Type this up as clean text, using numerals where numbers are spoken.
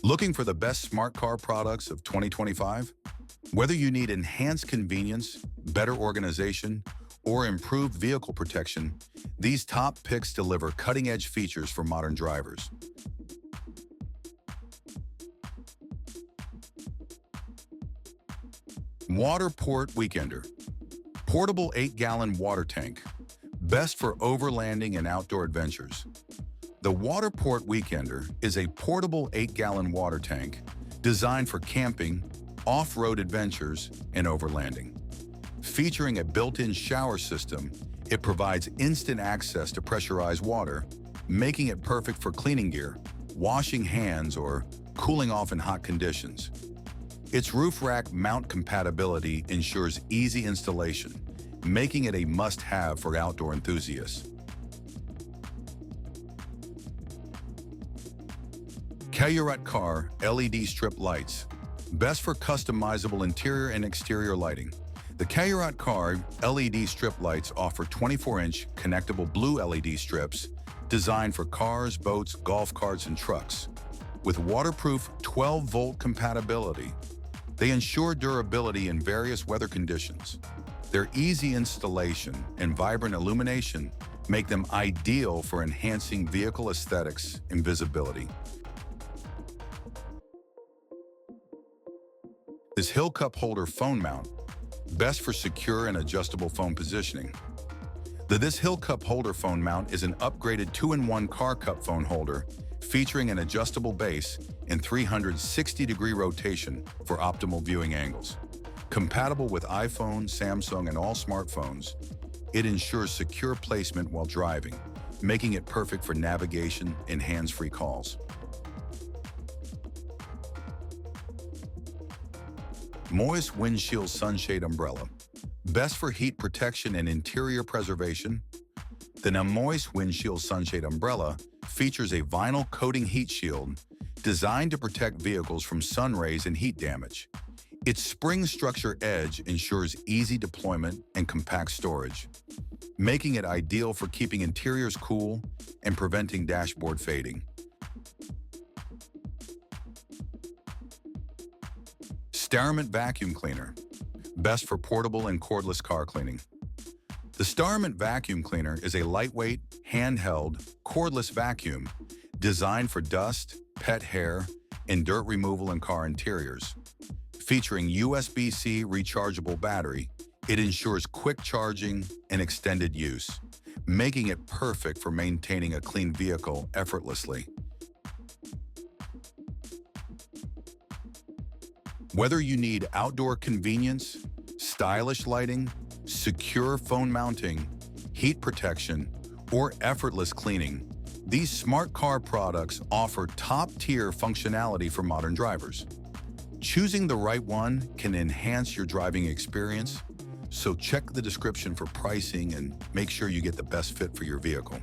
Looking for the best smart car products of 2025? Whether you need enhanced convenience, better organization, or improved vehicle protection, these top picks deliver cutting-edge features for modern drivers. WaterPORT Weekender. Portable 8-gallon water tank. Best for overlanding and outdoor adventures. The WaterPORT Weekender is a portable 8-gallon water tank designed for camping, off-road adventures, and overlanding. Featuring a built-in shower system, it provides instant access to pressurized water, making it perfect for cleaning gear, washing hands, or cooling off in hot conditions. Its roof rack mount compatibility ensures easy installation, making it a must-have for outdoor enthusiasts. Keiurot car LED strip lights. Best for customizable interior and exterior lighting. The Keiurot car LED strip lights offer 24-inch connectable blue LED strips designed for cars, boats, golf carts, and trucks. With waterproof 12-volt compatibility, they ensure durability in various weather conditions. Their easy installation and vibrant illumination make them ideal for enhancing vehicle aesthetics and visibility. This Hill Cup Holder phone mount, best for secure and adjustable phone positioning. This Hill Cup Holder phone mount is an upgraded 2-in-1 car cup phone holder featuring an adjustable base and 360-degree rotation for optimal viewing angles. Compatible with iPhone, Samsung, and all smartphones, it ensures secure placement while driving, making it perfect for navigation and hands-free calls. Nmoiss Windshield Sunshade Umbrella. Best for heat protection and interior preservation. The Nmoiss Windshield Sunshade Umbrella features a vinyl coating heat shield designed to protect vehicles from sun rays and heat damage. Its spring structure edge ensures easy deployment and compact storage, making it ideal for keeping interiors cool and preventing dashboard fading. STARUMENT Vacuum Cleaner. Best for portable and cordless car cleaning. The STARUMENT Vacuum Cleaner is a lightweight, handheld, cordless vacuum designed for dust, pet hair, and dirt removal in car interiors. Featuring USB-C rechargeable battery, it ensures quick charging and extended use, making it perfect for maintaining a clean vehicle effortlessly. Whether you need outdoor convenience, stylish lighting, secure phone mounting, heat protection, or effortless cleaning, these smart car products offer top-tier functionality for modern drivers. Choosing the right one can enhance your driving experience, so check the description for pricing and make sure you get the best fit for your vehicle.